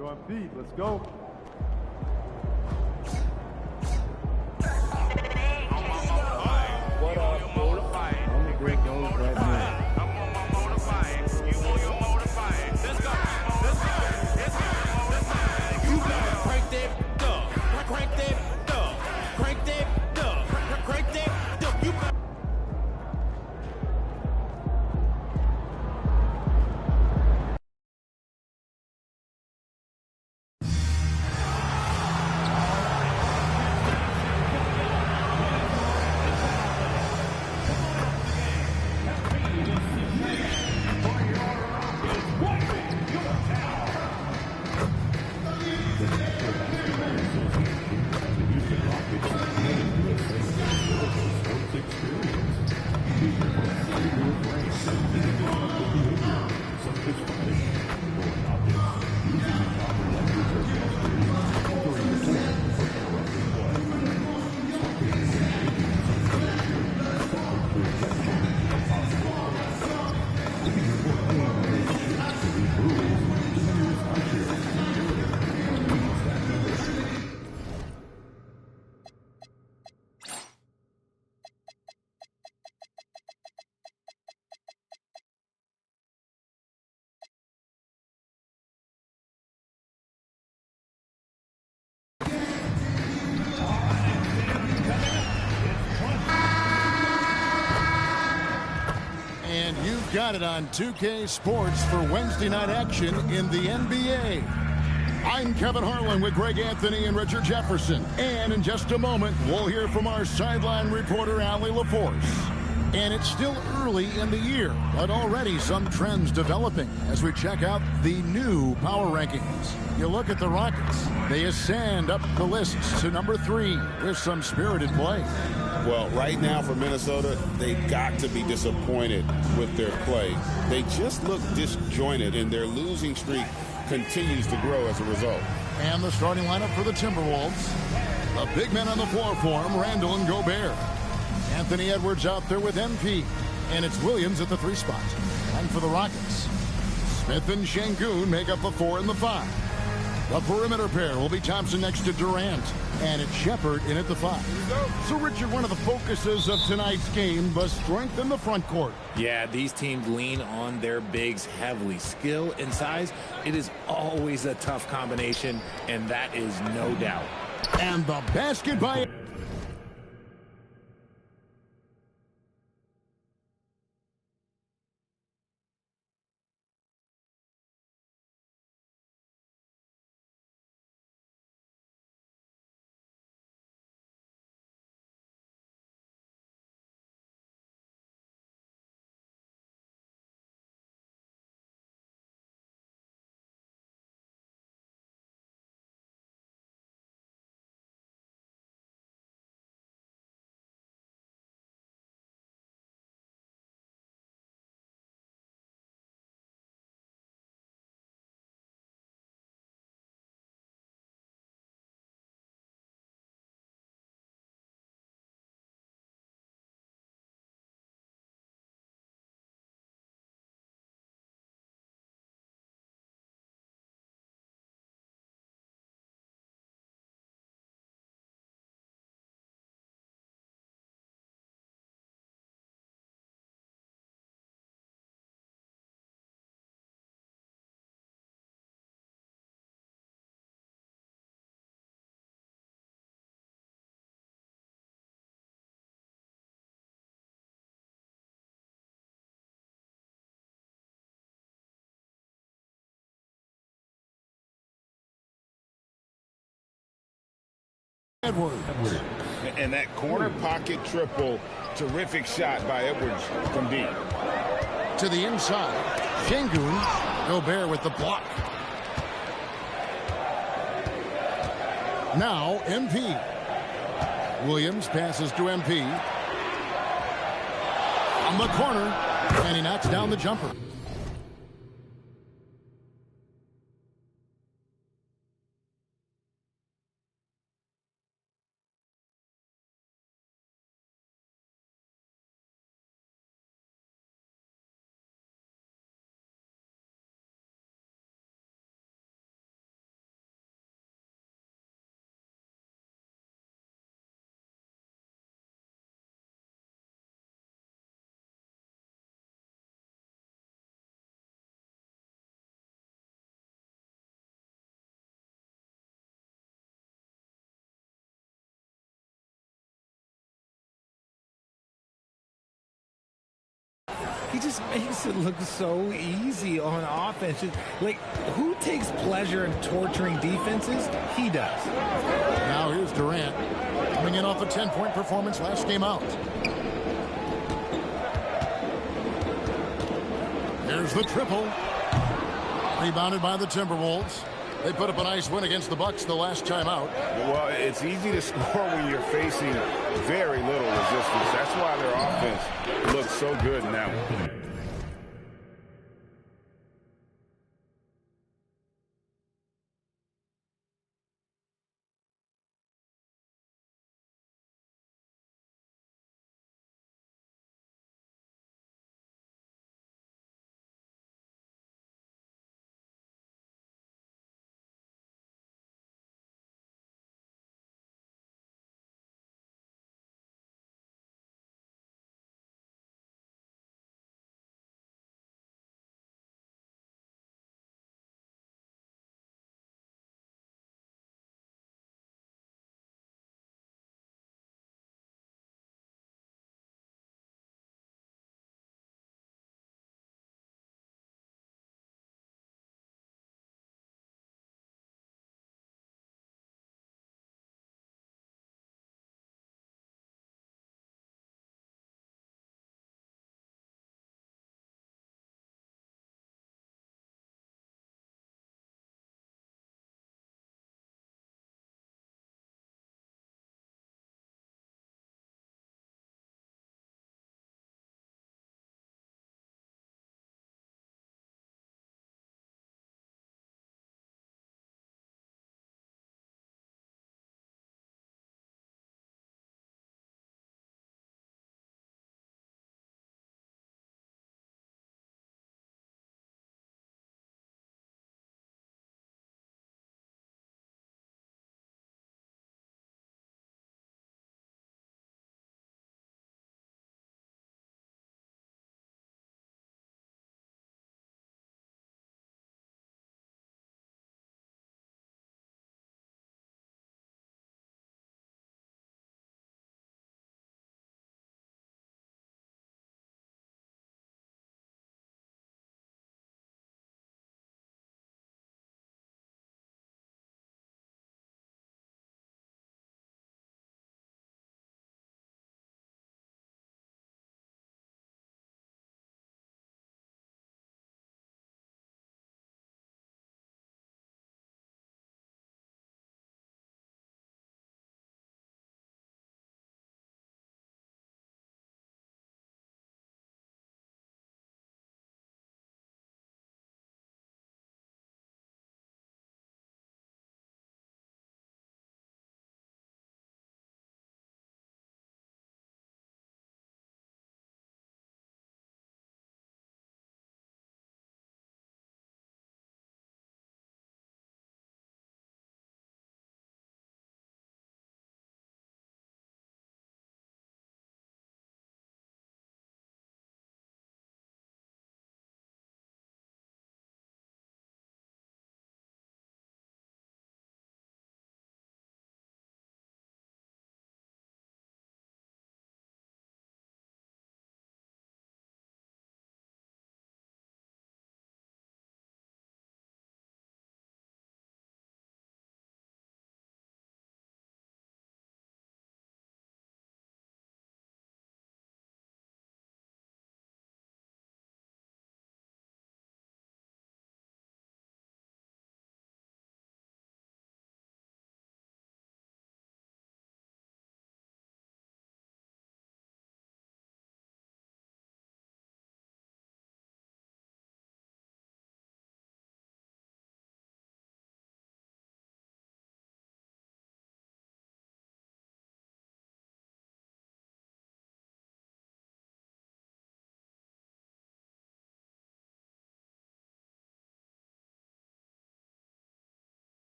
You're on feed. Let's go. What up, dude? I'm gonna break those right now. You better crank that up, crank that up, crank that up, crank that up. You better. And you've got it on 2K Sports for Wednesday night action in the NBA. I'm Kevin Harlan with Greg Anthony and Richard Jefferson. And in just a moment, we'll hear from our sideline reporter, Allie LaForce. And it's still early in the year, but already some trends developing as we check out the new power rankings. You look at the Rockets. They ascend up the list to number 3 with some spirited play. Well, right now for Minnesota, they got to be disappointed with their play. They just look disjointed, and their losing streak continues to grow as a result. And the starting lineup for the Timberwolves. The big men on the floor for them, Randall and Gobert. Anthony Edwards out there with MP. And it's Williams at the 3 spot. And for the Rockets, Smith and Şengün make up the 4 and the 5. The perimeter pair will be Thompson next to Durant. And it's Shepherd in at the 5. So, Richard, one of the focuses of tonight's game was strength in the front court. Yeah, these teams lean on their bigs heavily. Skill and size, it is always a tough combination, and that is no doubt. And the basket by... Edwards. And that corner pocket triple, terrific shot by Edwards from deep. To the inside, Şengün. Gobert with the block. Now, MP. Williams passes to MP. On the corner, and he knocks down the jumper. He just makes it look so easy on offense. Like, who takes pleasure in torturing defenses? He does. Now here's Durant, coming in off a 10-point performance last game out. There's the triple. Rebounded by the Timberwolves. They put up a nice win against the Bucks the last time out. Well, it's easy to score when you're facing very little resistance. That's why their offense looks so good now.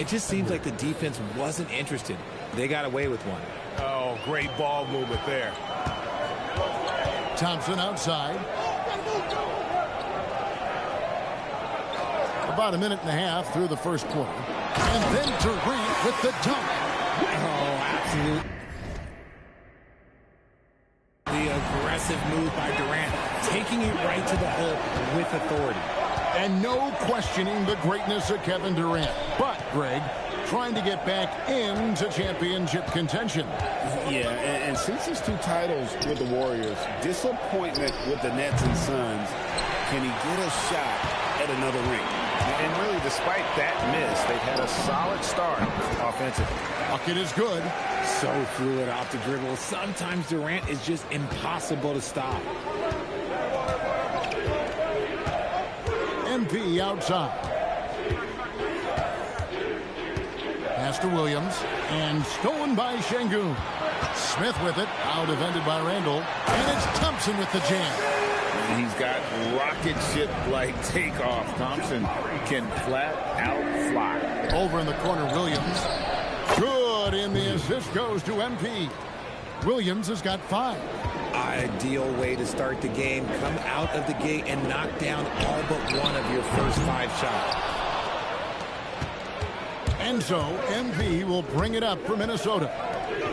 It just seems like the defense wasn't interested. They got away with one. Oh, great ball movement there. Thompson outside. About a minute and a half through the first quarter. And then Durant with the dunk. Oh, absolutely. The aggressive move by Durant, taking it right to the hole with authority. And no questioning the greatness of Kevin Durant. But, Greg, trying to get back into championship contention. Yeah, and since his 2 titles with the Warriors, disappointment with the Nets and Suns, can he get a shot at another ring? And really, despite that miss, they've had a solid start offensively. Bucket is good. So fluid off the dribble. Sometimes Durant is just impossible to stop. MP outside. Pass to Williams. And stolen by Şengün. Smith with it. Out defended by Randall. And it's Thompson with the jam. He's got rocket ship-like takeoff. Thompson can flat out fly. Over in the corner, Williams. Good, and the assist goes to MP. Williams has got 5. Ideal way to start the game. Come out of the gate and knock down all but one of your first 5 shots. And so, MP will bring it up for Minnesota.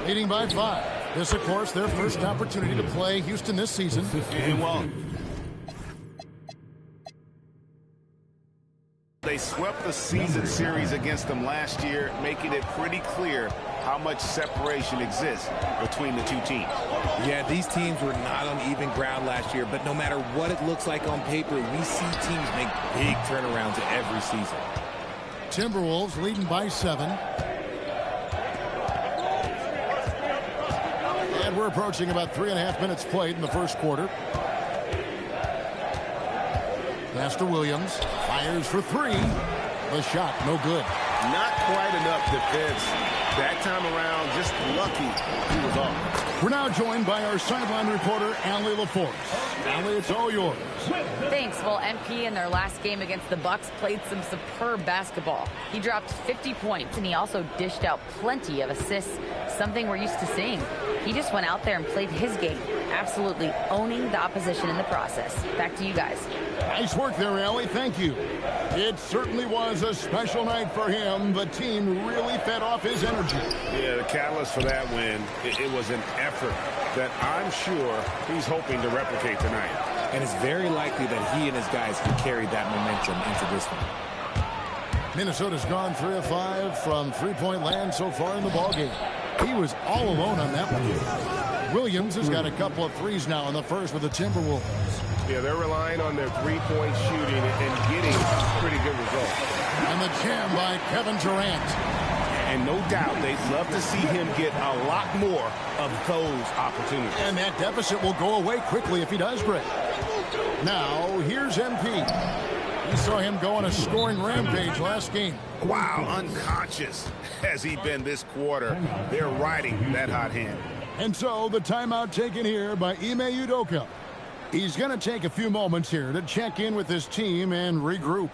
Leading by 5. This, of course, their first opportunity to play Houston this season. And well, they swept the season series against them last year, making it pretty clear how much separation exists between the 2 teams. Yeah, these teams were not on even ground last year, but no matter what it looks like on paper, we see teams make big turnarounds every season. Timberwolves leading by 7. And we're approaching about 3.5 minutes played in the first quarter. Pass to Williams. Fires for 3. The shot, no good. Not quite enough defense. That time around, just lucky he was off. We're now joined by our sideline reporter, Allie LaForce. Allie, it's all yours. Thanks. Well, MP in their last game against the Bucks played some superb basketball. He dropped 50 points, and he also dished out plenty of assists, something we're used to seeing. He just went out there and played his game, absolutely owning the opposition in the process. Back to you guys. Nice work there, Allie. Thank you. It certainly was a special night for him. The team really fed off his energy. Yeah, the catalyst for that win, it was an effort that I'm sure he's hoping to replicate tonight. And it's very likely that he and his guys can carry that momentum into this one. Minnesota's gone 3 of 5 from three-point land so far in the ballgame. He was all alone on that one. Williams has got a couple of threes now in the first with the Timberwolves. Yeah, they're relying on their three-point shooting and getting pretty good results. And the jam by Kevin Durant. And no doubt they'd love to see him get a lot more of those opportunities. And that deficit will go away quickly if he does, Greg. Now, here's MP. We saw him go on a scoring rampage last game. Wow, unconscious has he been this quarter. They're riding that hot hand. And so the timeout taken here by Ime Udoka. He's going to take a few moments here to check in with his team and regroup.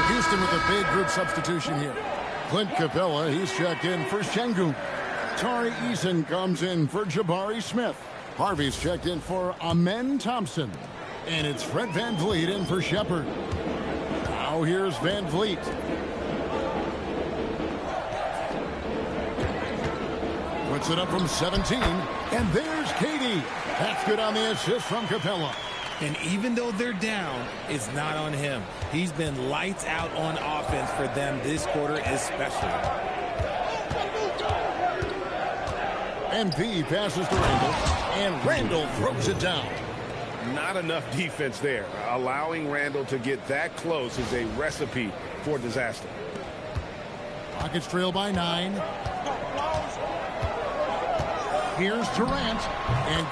Houston with a big group substitution here. Clint Capella, he's checked in for Şengün. Tari Eason comes in for Jabari Smith. Harvey's checked in for Amen Thompson. And it's Fred VanVleet in for Shepherd. Now here's VanVleet. Puts it up from 17. And there's KD. That's good on the assist from Capella. And even though they're down, it's not on him. He's been lights out on offense for them this quarter especially. MP passes to Randall, and Randall throws it down. Not enough defense there. Allowing Randall to get that close is a recipe for disaster. Rockets trail by 9. Here's Durant, and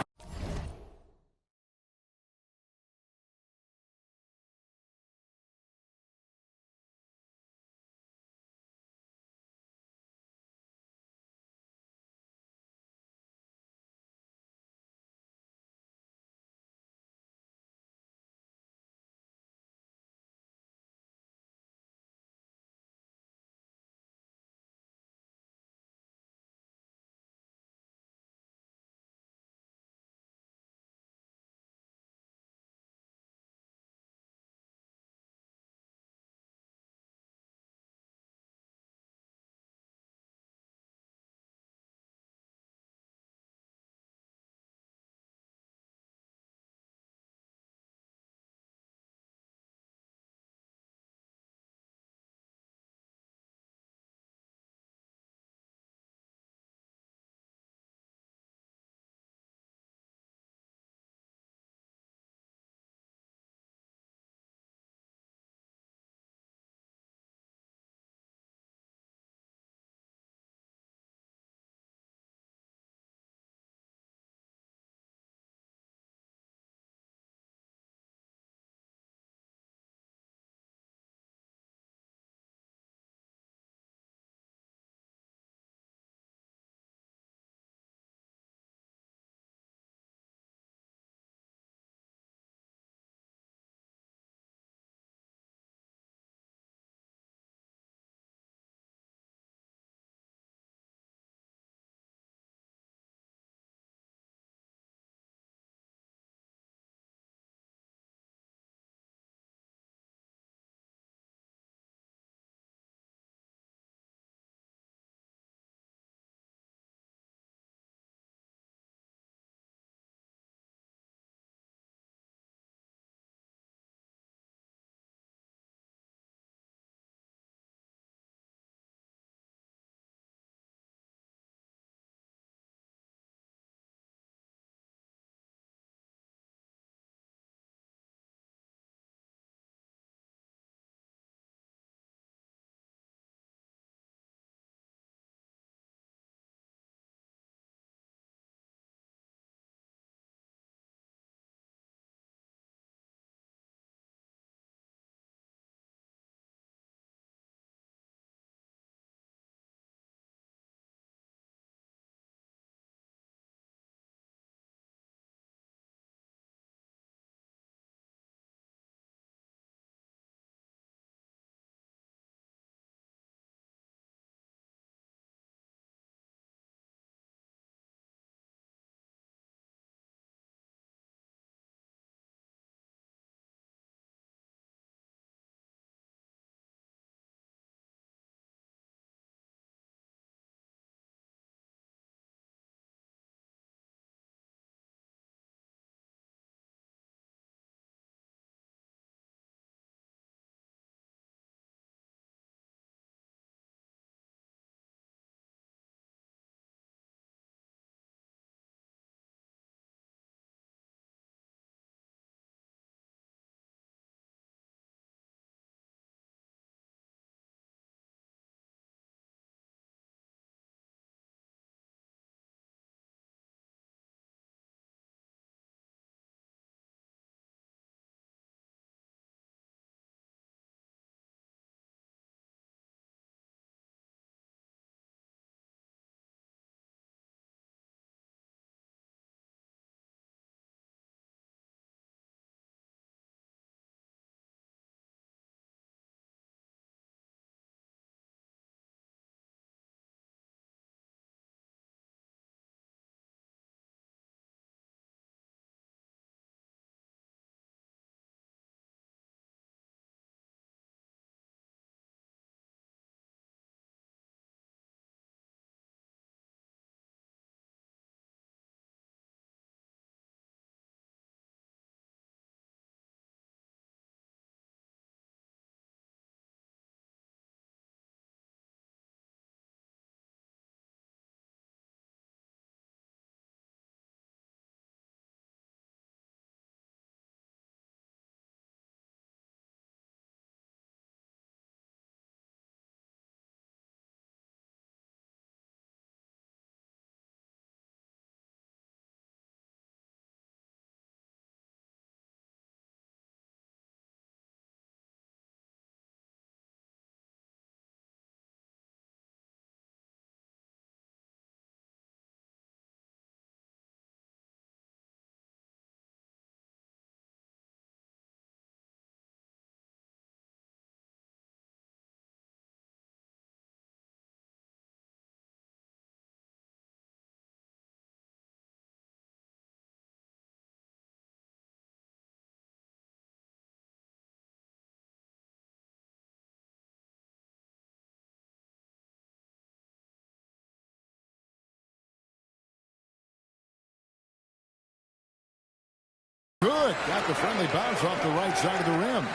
good. Got the friendly bounce off the right side of the rim.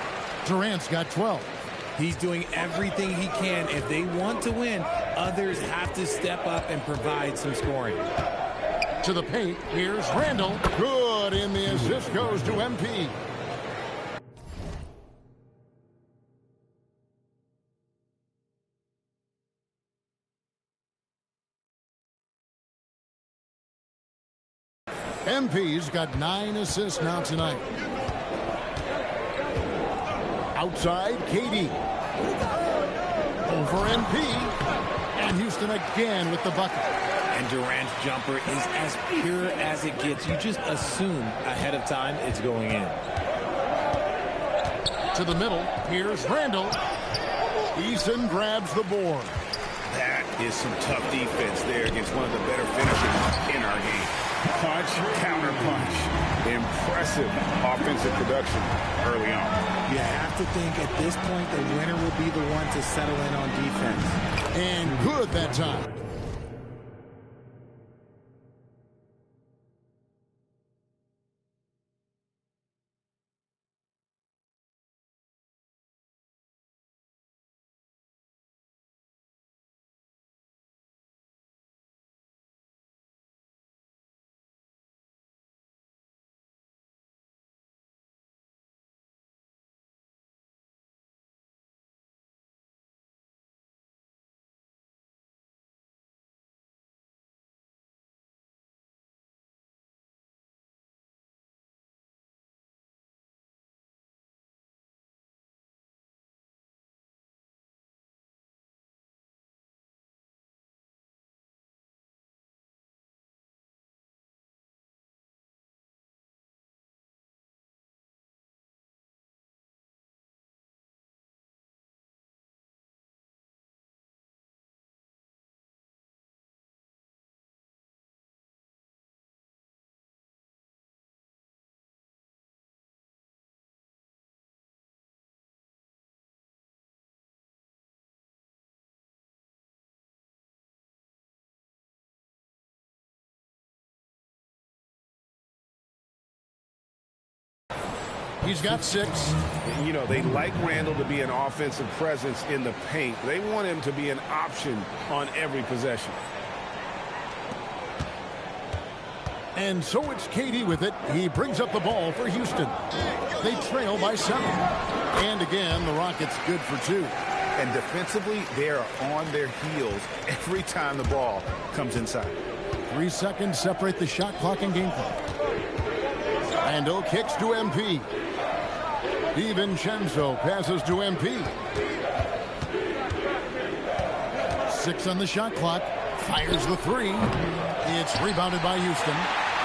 Durant's got 12. He's doing everything he can. If they want to win, others have to step up and provide some scoring. To the paint, here's Randall. Good, and the assist goes to MP. MP's got 9 assists now tonight. Outside, KD. Over MP. And Houston again with the bucket. And Durant's jumper is as pure as it gets. You just assume ahead of time it's going in. To the middle, here's Randall. Eason grabs the board. That is some tough defense there against one of the better finishers in our game. Punch, counter punch. Impressive offensive production early on. You have to think at this point the winner will be the one to settle in on defense. And good that time. He's got 6. You know, they like Randall to be an offensive presence in the paint. They want him to be an option on every possession. And so it's KD with it. He brings up the ball for Houston. They trail by 7. And again, the Rockets good for 2. And defensively, they are on their heels every time the ball comes inside. 3 seconds separate the shot clock and game clock. Randall kicks to MP. DiVincenzo passes to MP. 6 on the shot clock. Fires the 3. It's rebounded by Houston.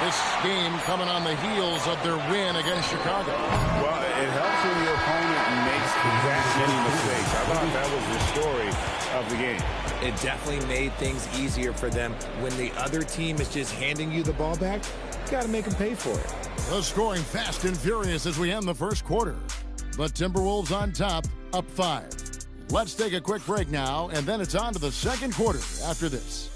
This game coming on the heels of their win against Chicago. Well, it helps when your opponent makes that many mistakes. I thought that was the story of the game. It definitely made things easier for them. When the other team is just handing you the ball back, you got to make them pay for it. The scoring fast and furious as we end the first quarter. The Timberwolves on top, up 5. Let's take a quick break now, and then it's on to the second quarter after this.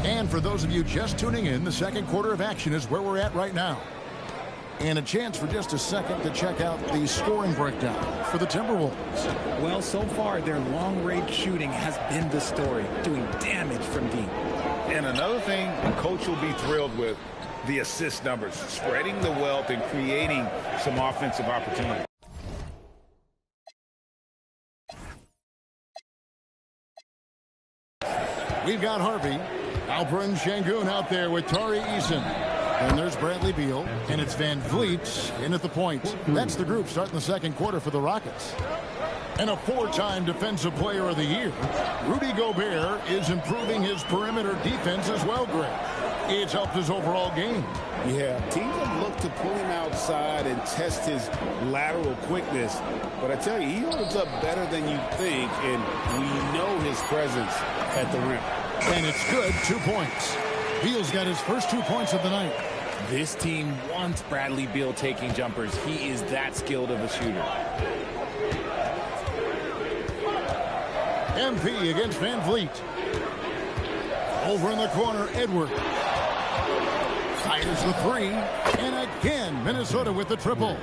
And for those of you just tuning in, the second quarter of action is where we're at right now. And a chance for just a second to check out the scoring breakdown for the Timberwolves. Well, so far, their long-range shooting has been the story, doing damage from deep. And another thing the coach will be thrilled with, the assist numbers, spreading the wealth and creating some offensive opportunity. We've got Harvey, Alperen Sengun out there with Tari Eason. And there's Bradley Beal, and it's Van Vliet in at the point. That's the group starting the second quarter for the Rockets. And a 4-time Defensive Player of the Year, Rudy Gobert is improving his perimeter defense as well, Greg. It's helped his overall game. Yeah, teams have looked to pull him outside and test his lateral quickness. But I tell you, he holds up better than you think, and we know his presence at the rim. And it's good, 2 points. Beal's got his first 2 points of the night. This team wants Bradley Beal taking jumpers. He is that skilled of a shooter. MP against Van Vliet. Over in the corner, Edward. Fires the three. And again, Minnesota with the triple.